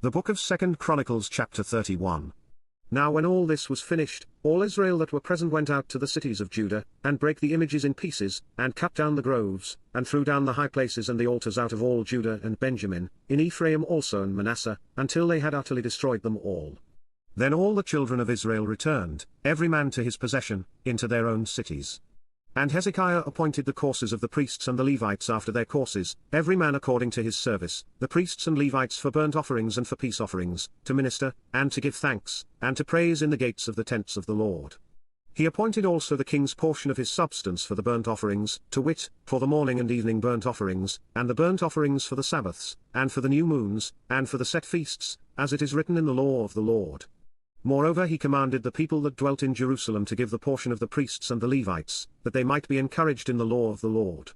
The book of 2 Chronicles chapter 31. Now when all this was finished, all Israel that were present went out to the cities of Judah, and brake the images in pieces, and cut down the groves, and threw down the high places and the altars out of all Judah and Benjamin, in Ephraim also and Manasseh, until they had utterly destroyed them all. Then all the children of Israel returned, every man to his possession, into their own cities. And Hezekiah appointed the courses of the priests and the Levites after their courses, every man according to his service, the priests and Levites for burnt offerings and for peace offerings, to minister, and to give thanks, and to praise in the gates of the tents of the Lord. He appointed also the king's portion of his substance for the burnt offerings, to wit, for the morning and evening burnt offerings, and the burnt offerings for the Sabbaths, and for the new moons, and for the set feasts, as it is written in the law of the Lord. Moreover he commanded the people that dwelt in Jerusalem to give the portion of the priests and the Levites, that they might be encouraged in the law of the Lord.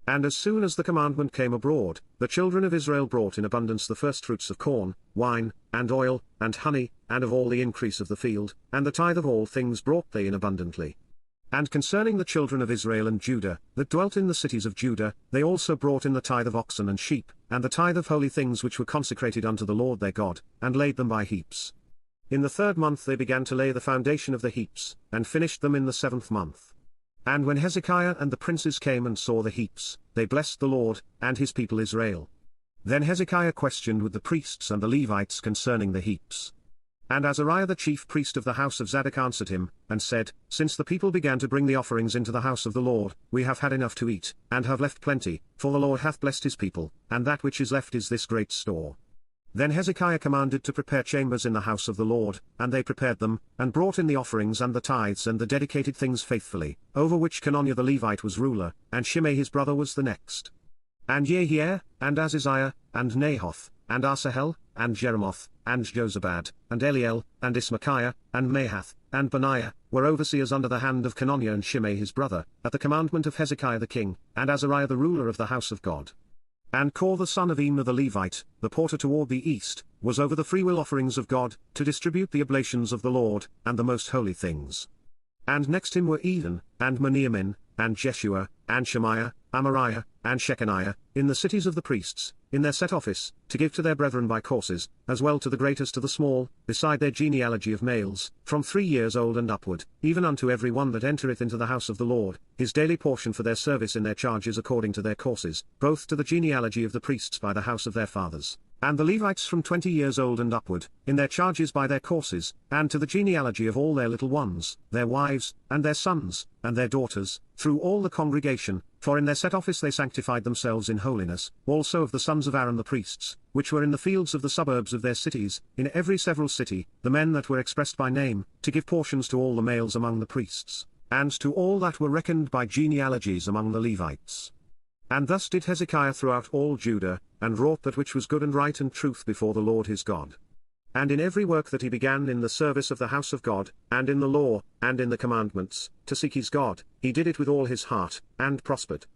And as soon as the commandment came abroad, the children of Israel brought in abundance the firstfruits of corn, wine, and oil, and honey, and of all the increase of the field, and the tithe of all things brought they in abundantly. And concerning the children of Israel and Judah, that dwelt in the cities of Judah, they also brought in the tithe of oxen and sheep, and the tithe of holy things which were consecrated unto the Lord their God, and laid them by heaps. In the 3rd month they began to lay the foundation of the heaps, and finished them in the 7th month. And when Hezekiah and the princes came and saw the heaps, they blessed the Lord, and his people Israel. Then Hezekiah questioned with the priests and the Levites concerning the heaps. And Azariah the chief priest of the house of Zadok answered him, and said, Since the people began to bring the offerings into the house of the Lord, we have had enough to eat, and have left plenty, for the Lord hath blessed his people, and that which is left is this great store. Then Hezekiah commanded to prepare chambers in the house of the Lord, and they prepared them, and brought in the offerings and the tithes and the dedicated things faithfully, over which Cononiah the Levite was ruler, and Shimei his brother was the next. And Jehiel, and Azaziah, and Nahoth, and Asahel, and Jeremoth, and Jozabad, and Eliel, and Ismachiah, and Mahath, and Benaiah, were overseers under the hand of Cononiah and Shimei his brother, at the commandment of Hezekiah the king, and Azariah the ruler of the house of God. And Kor the son of Immer the Levite, the porter toward the east, was over the freewill offerings of God, to distribute the oblations of the Lord, and the most holy things. And next him were Eden, and Meniamin, and Jeshua, and Shemaiah, Amariah, and Shechaniah, in the cities of the priests, in their set office, to give to their brethren by courses, as well to the great as to the small, beside their genealogy of males, from 3 years old and upward, even unto every one that entereth into the house of the Lord, his daily portion for their service in their charges according to their courses, both to the genealogy of the priests by the house of their fathers, and the Levites from 20 years old and upward, in their charges by their courses, and to the genealogy of all their little ones, their wives, and their sons, and their daughters, through all the congregation, for in their set office they sanctified themselves in holiness, also of the sons of Aaron the priests, which were in the fields of the suburbs of their cities, in every several city, the men that were expressed by name, to give portions to all the males among the priests, and to all that were reckoned by genealogies among the Levites. And thus did Hezekiah throughout all Judah, and wrought that which was good and right and truth before the Lord his God. And in every work that he began in the service of the house of God, and in the law, and in the commandments, to seek his God, he did it with all his heart, and prospered.